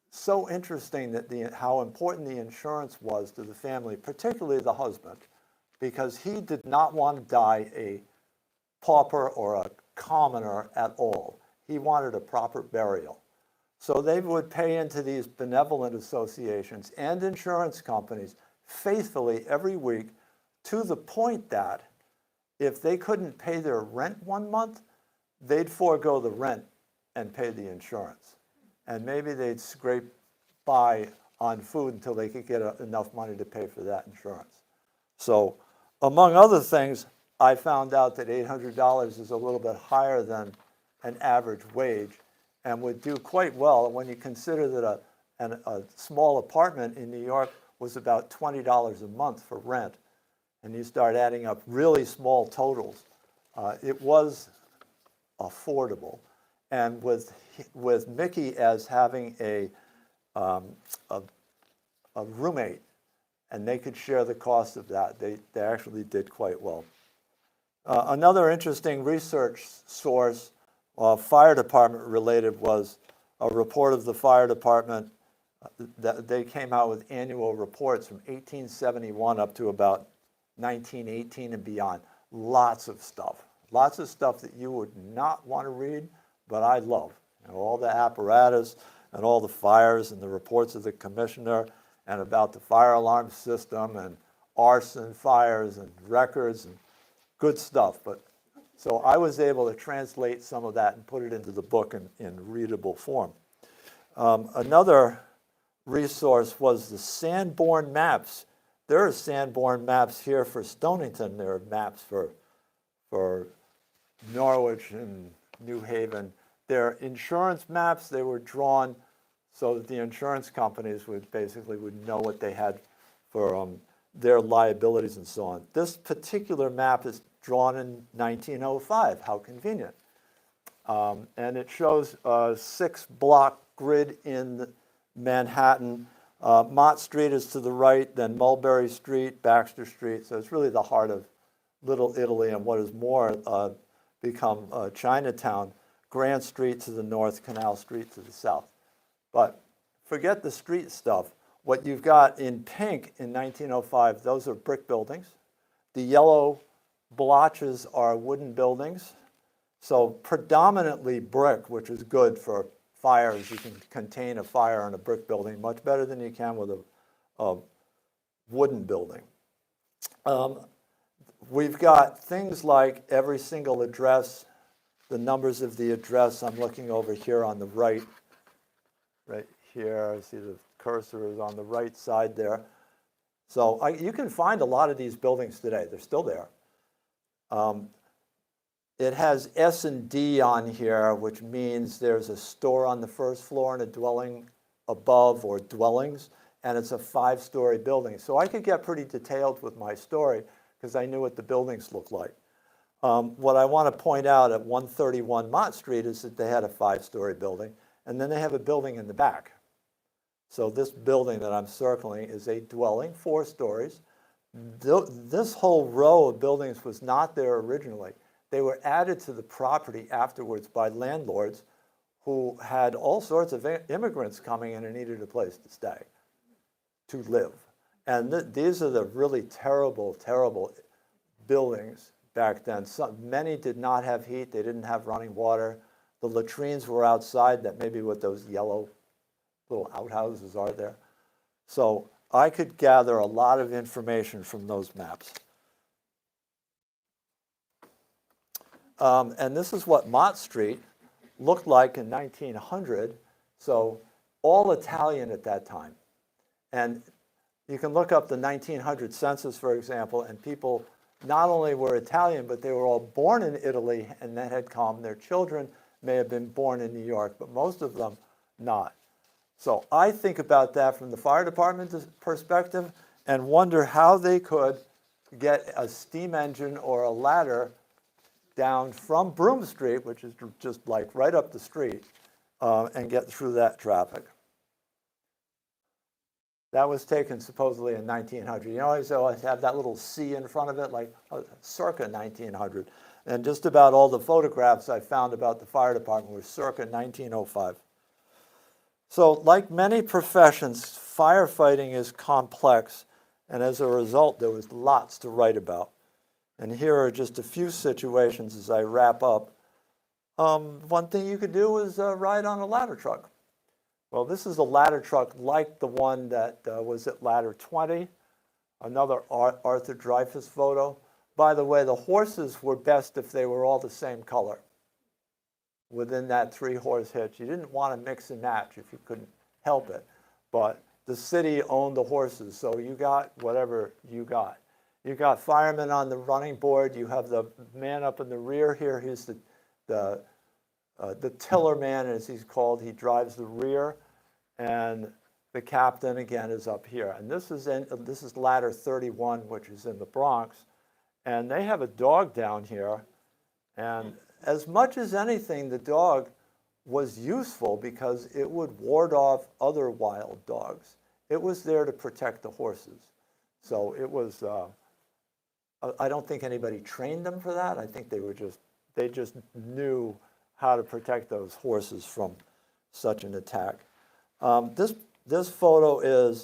so interesting that how important the insurance was to the family, particularly the husband, because he did not want to die a pauper or a commoner at all. He wanted a proper burial. So they would pay into these benevolent associations and insurance companies faithfully every week, to the point that if they couldn't pay their rent one month, they'd forego the rent and pay the insurance. And maybe they'd scrape by on food until they could get enough money to pay for that insurance. So among other things, I found out that $800 is a little bit higher than an average wage and would do quite well when you consider that a small apartment in New York was about $20 a month for rent. And you start adding up really small totals. It was affordable. And with Mickey as having a roommate, and they could share the cost of that, they actually did quite well. Another interesting research source, fire department related, was a report of the fire department that they came out with annual reports from 1871 up to about 1918 and beyond. Lots of stuff that you would not want to read, but I love. All the apparatus and all the fires and the reports of the commissioner and about the fire alarm system and arson fires and records and good stuff. But so I was able to translate some of that and put it into the book in readable form. Another resource was the Sanborn maps. There are Sanborn maps here for Stonington. There are maps for Norwich and New Haven. They're insurance maps. They were drawn so that the insurance companies would know what they had for their liabilities and so on. This particular map is drawn in 1905. How convenient. And it shows a 6-block grid in Manhattan. Mott Street is to the right, then Mulberry Street, Baxter Street. So it's really the heart of Little Italy and what has more become Chinatown. Grant Street to the north, Canal Street to the south. But forget the street stuff. What you've got in pink in 1905, those are brick buildings. The yellow blotches are wooden buildings. So predominantly brick, which is good for fires. You can contain a fire in a brick building much better than you can with a wooden building. We've got things like every single address, the numbers of the address. I'm looking over here on the right here. I see the cursor is on the right side there. So you can find a lot of these buildings today. They're still there. It has S&D on here, which means there's a store on the first floor and a dwelling above, or dwellings, and it's a 5-story building. So I could get pretty detailed with my story because I knew what the buildings looked like. What I want to point out at 131 Mott Street is that they had a 5-story building, and then they have a building in the back. So this building that I'm circling is a dwelling, 4 stories. This whole row of buildings was not there originally. They were added to the property afterwards by landlords who had all sorts of immigrants coming in and needed a place to stay, to live. And these are the really terrible, terrible buildings back then. Many did not have heat. They didn't have running water. The latrines were outside, that maybe what those yellow little outhouses are there. So I could gather a lot of information from those maps. And this is what Mott Street looked like in 1900. So all Italian at that time. And you can look up the 1900 census, for example, and people not only were Italian, but they were all born in Italy and then had come. Their children may have been born in New York, but most of them not. So I think about that from the fire department's perspective and wonder how they could get a steam engine or a ladder down from Broome Street, which is just like right up the street, and get through that traffic. That was taken supposedly in 1900. You know, so I have that little C in front of it, like circa 1900. And just about all the photographs I found about the fire department were circa 1905. So like many professions, firefighting is complex, and as a result, there was lots to write about. And here are just a few situations as I wrap up. One thing you could do is ride on a ladder truck. Well, this is a ladder truck like the one that was at ladder 20, another Arthur Dreyfus photo. By the way, the horses were best if they were all the same color within that 3-horse hitch. You didn't want to mix and match if you couldn't help it. But the city owned the horses, so you got whatever you got. You got firemen on the running board. You have the man up in the rear here. He's the tiller man, as he's called. He drives the rear, and the captain again is up here. And this is ladder 31, which is in the Bronx, and they have a dog down here. And as much as anything, the dog was useful because it would ward off other wild dogs. It was there to protect the horses. So it was. I don't think anybody trained them for that. I think they just knew how to protect those horses from such an attack. This photo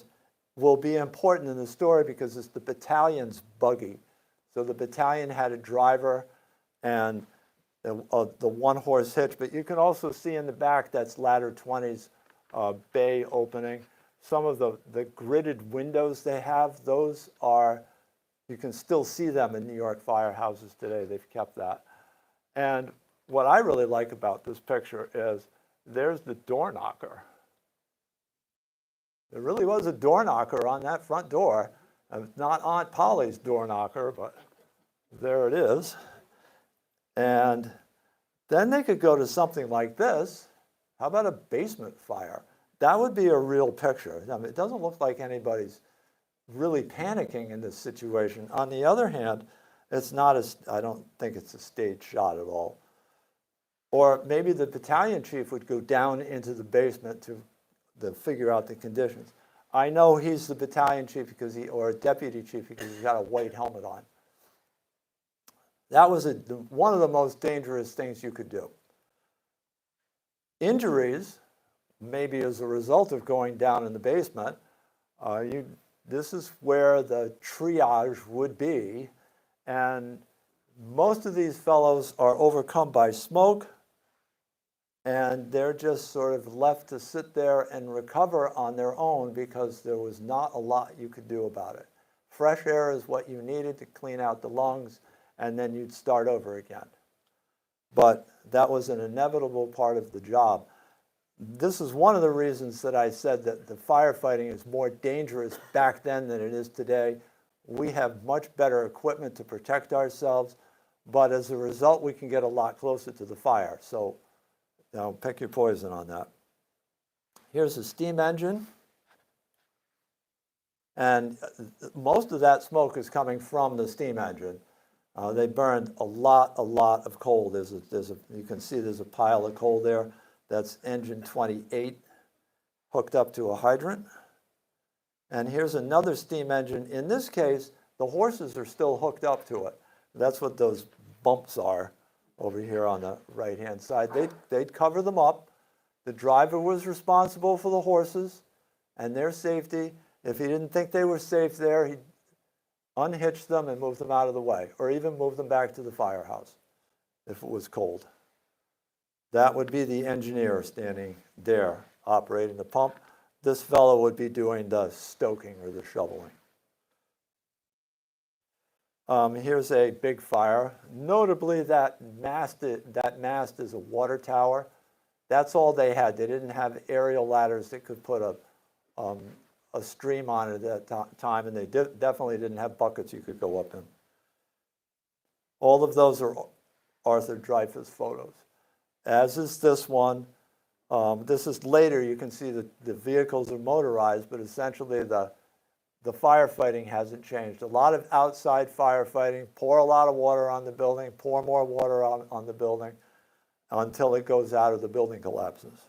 will be important in the story because it's the battalion's buggy. So the battalion had a driver and the 1-horse hitch, but you can also see in the back that's ladder 20's bay opening. Some of the gridded windows they have, those are, you can still see them in New York firehouses today. They've kept that. And what I really like about this picture is there's the door knocker. There really was a door knocker on that front door. Not Aunt Polly's door knocker, but there it is. And then they could go to something like this. How about a basement fire? That would be a real picture. I mean, it doesn't look like anybody's really panicking in this situation. On the other hand, it's not I don't think it's a staged shot at all. Or maybe the battalion chief would go down into the basement to figure out the conditions. I know he's the battalion chief or a deputy chief because he's got a white helmet on. That was one of the most dangerous things you could do. Injuries, maybe as a result of going down in the basement, this is where the triage would be, and most of these fellows are overcome by smoke, and they're just sort of left to sit there and recover on their own because there was not a lot you could do about it. Fresh air is what you needed to clean out the lungs, and then you'd start over again. But that was an inevitable part of the job. This is one of the reasons that I said that the firefighting is more dangerous back then than it is today. We have much better equipment to protect ourselves, but as a result, we can get a lot closer to the fire. So, pick your poison on that. Here's a steam engine, and most of that smoke is coming from the steam engine. They burned a lot of coal. You can see there's a pile of coal there. That's engine 28 hooked up to a hydrant. And here's another steam engine. In this case, the horses are still hooked up to it. That's what those bumps are over here on the right-hand side. They'd cover them up. The driver was responsible for the horses and their safety. If he didn't think they were safe there, he'd unhitch them and move them out of the way, or even move them back to the firehouse if it was cold. That would be the engineer standing there operating the pump. This fellow would be doing the stoking or the shoveling. Here's a big fire. Notably, that mast is a water tower. That's all they had. They didn't have aerial ladders that could put a stream on it at that time, and they definitely didn't have buckets you could go up in. All of those are Arthur Dreyfus photos, as is this one. This is later, you can see that the vehicles are motorized, but essentially the firefighting hasn't changed. A lot of outside firefighting, pour a lot of water on the building, pour more water on the building until it goes out or the building collapses.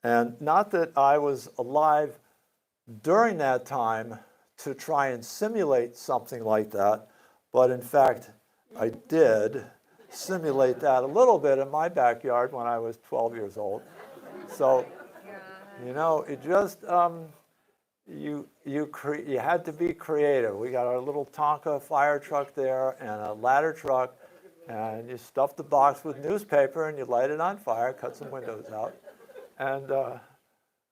And not that I was alive during that time to try and simulate something like that, but in fact, I did simulate that a little bit in my backyard when I was 12 years old. So, you know, it just, you had to be creative. We got our little Tonka fire truck there and a ladder truck, and you stuff the box with newspaper and you light it on fire, cut some windows out. And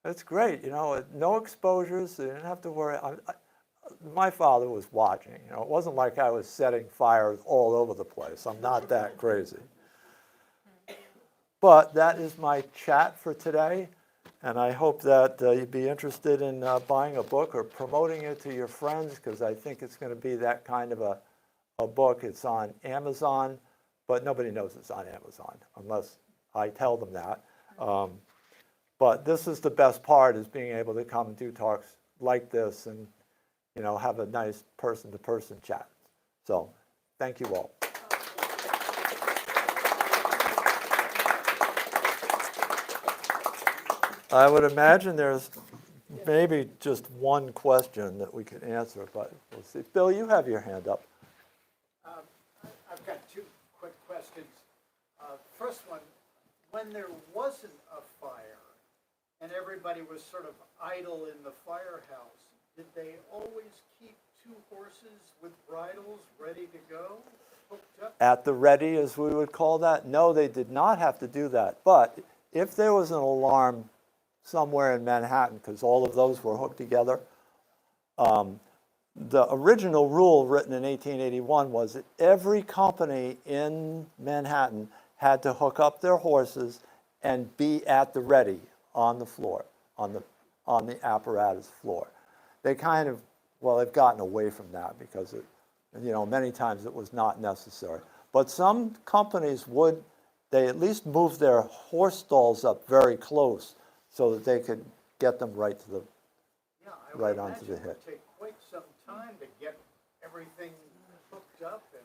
it's great, you know, no exposures, so you didn't have to worry. My father was watching, you know, it wasn't like I was setting fires all over the place. I'm not that crazy. But that is my chat for today, and I hope that you'd be interested in buying a book or promoting it to your friends, because I think it's going to be that kind of a book. It's on Amazon, but nobody knows it's on Amazon unless I tell them that. But this is the best part, is being able to come and do talks like this and, you know, have a nice person-to-person chat. So, thank you all. I would imagine there's maybe just one question that we could answer, but we'll see. Bill, you have your hand up. I've got two quick questions. First one, when there wasn't a fire and everybody was sort of idle in the firehouse, did they always keep two horses with bridles ready to go, hooked up? At the ready, as we would call that? No, they did not have to do that. But if there was an alarm somewhere in Manhattan, because all of those were hooked together, the original rule written in 1881 was that every company in Manhattan had to hook up their horses and be at the ready on the floor, on the apparatus floor. They kind of, well, they've gotten away from that because it, you know, many times it was not necessary. But some companies would, they at least moved their horse stalls up very close so that they could get them right to the, Yeah, I would right onto imagine the it hit. would take quite some time to get everything hooked up and.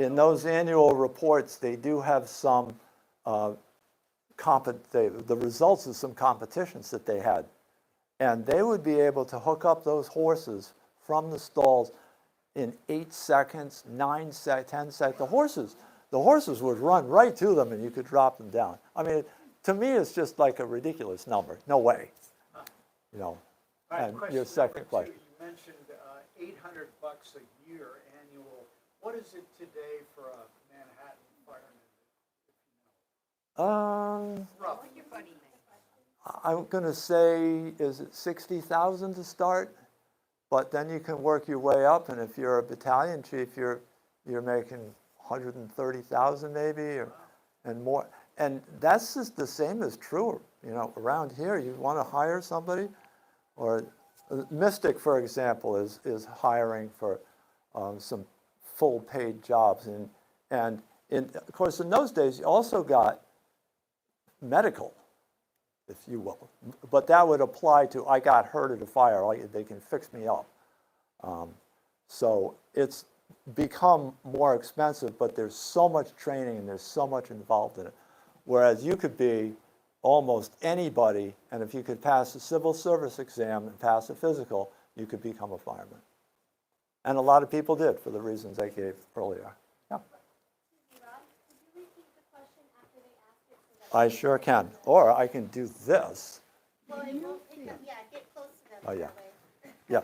In those annual reports, they do have some, the results of some competitions that they had. And they would be able to hook up those horses from the stalls in 8 seconds, 9 seconds, 10 seconds. The horses would run right to them and you could drop them down. I mean, to me, it's just like a ridiculous number. No way. You know. All right, And question your number second two, question. You mentioned $800 a year annual. What is it today for a Manhattan fireman? Roughly. I'm going to say, is it 60,000 to start? But then you can work your way up, and if you're a battalion chief, you're making 130,000 maybe, or and more. And that's just the same as true, you know, around here. You want to hire somebody, or Mystic, for example, is hiring for some full-paid jobs, and of course in those days you also got medical, if you will, but that would apply to I got hurt at a fire, they can fix me up. So it's become more expensive, but there's so much training and there's so much involved in it. Whereas you could be almost anybody, and if you could pass a civil service exam and pass a physical, you could become a fireman. And a lot of people did, for the reasons I gave earlier. Yeah. Rob, could you repeat the question after they ask it so that I sure can. Or I can do this. Well, it won't pick up, yeah, get close to them. Oh, yeah. that way.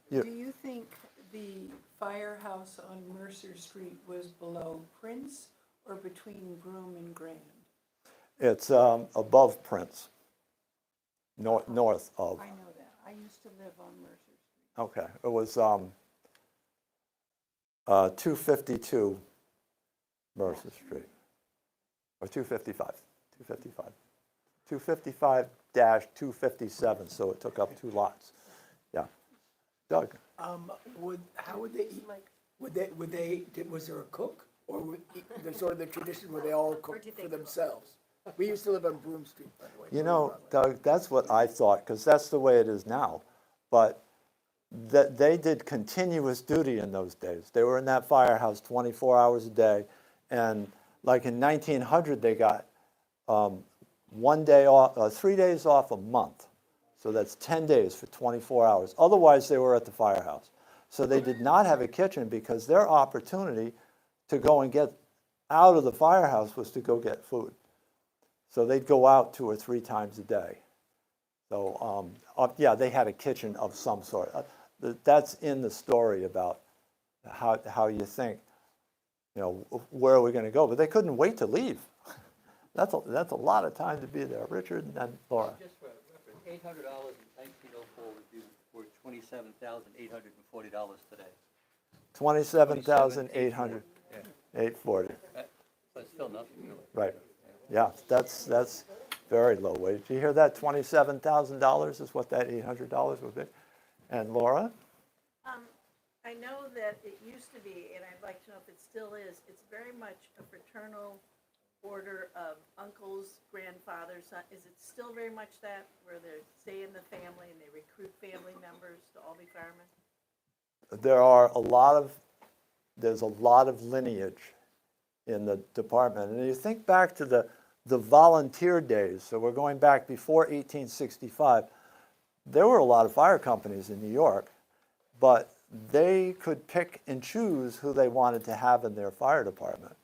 Yeah. Do you think the firehouse on Mercer Street was below Prince or between Broome and Grand? It's above Prince, north of. I know that. I used to live on Mercer Street. Okay, it was 252 Mercer Street, or 255, 255-257, so it took up 2 lots. Yeah. Doug? How would they eat? Was there a cook? Or the sort of the tradition where they all cook for themselves? We used to live on Broom Street, by the way. You know, Doug, that's what I thought, because that's the way it is now. But that they did continuous duty in those days. They were in that firehouse 24 hours a day. And like in 1900, they got 1 day off, 3 days off a month. So that's 10 days for 24 hours. Otherwise, they were at the firehouse. So they did not have a kitchen because their opportunity to go and get out of the firehouse was to go get food. So they'd go out 2 or 3 times a day. So yeah, they had a kitchen of some sort. That's in the story about how you think, you know, where are we going to go? But they couldn't wait to leave. That's a lot of time to be there. Richard and Laura. Just for reference, $800 in 1904 would be worth $27,840 today. 27,800, Yeah. 840. But still nothing, really. Right. Yeah, that's very low wage. Did you hear that? $27,000 is what that $800 would be. And Laura? I know that it used to be, and I'd like to know if it still is, it's very much a fraternal order of uncles, grandfathers. Is it still very much that, where they stay in the family and they recruit family members to all be firemen? There's a lot of lineage in the department. And you think back to the volunteer days, so we're going back before 1865, there were a lot of fire companies in New York, but they could pick and choose who they wanted to have in their fire department,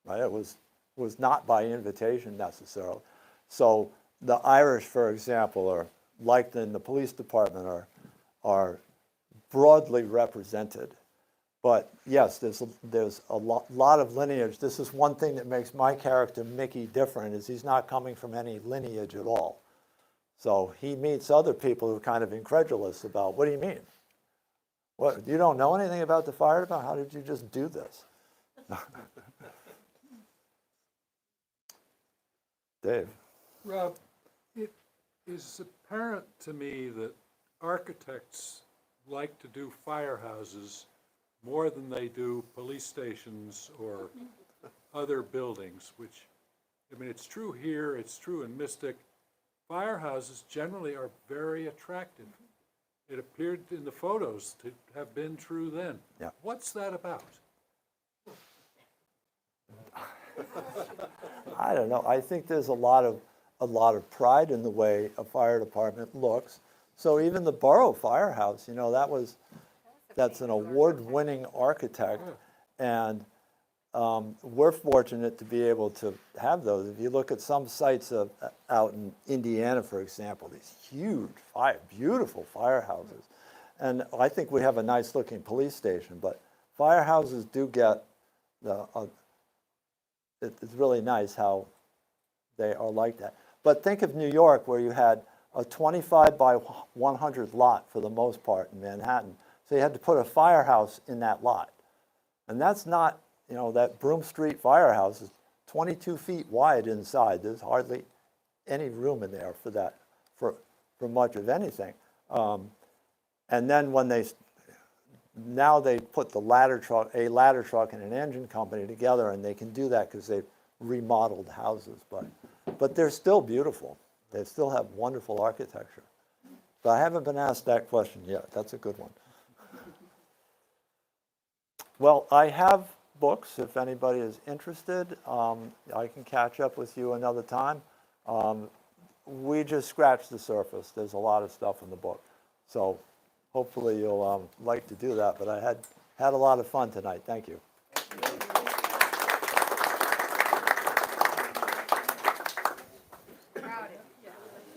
right? It was not by invitation necessarily. So the Irish, for example, are like in the police department, are broadly represented. But yes, there's a lot of lineage. This is one thing that makes my character, Mickey, different, is he's not coming from any lineage at all. So he meets other people who are kind of incredulous about, what do you mean? What, you don't know anything about the fire department? How did you just do this? Dave? Rob, it is apparent to me that architects like to do firehouses more than they do police stations or other buildings, which, I mean, it's true here, it's true in Mystic. Firehouses generally are very attractive. It appeared in the photos to have been true then. Yeah. What's that about? I don't know. I think there's a lot of pride in the way a fire department looks. So even the Borough Firehouse, you know, that's an award-winning architect, and we're fortunate to be able to have those. If you look at some sites out in Indiana, for example, these huge, beautiful firehouses, and I think we have a nice-looking police station. But firehouses do get it's really nice how they are like that. But think of New York, where you had a 25 by 100 lot for the most part in Manhattan. So you had to put a firehouse in that lot. And that's not, you know, that Broom Street firehouse is 22 feet wide inside. There's hardly any room in there for that, for much of anything. And then when now they put a ladder truck and an engine company together, and they can do that because they've remodeled houses. But they're still beautiful. They still have wonderful architecture. But I haven't been asked that question yet. That's a good one. Well, I have books if anybody is interested. I can catch up with you another time. We just scratched the surface. There's a lot of stuff in the book. So hopefully you'll like to do that. But I had a lot of fun tonight. Thank you.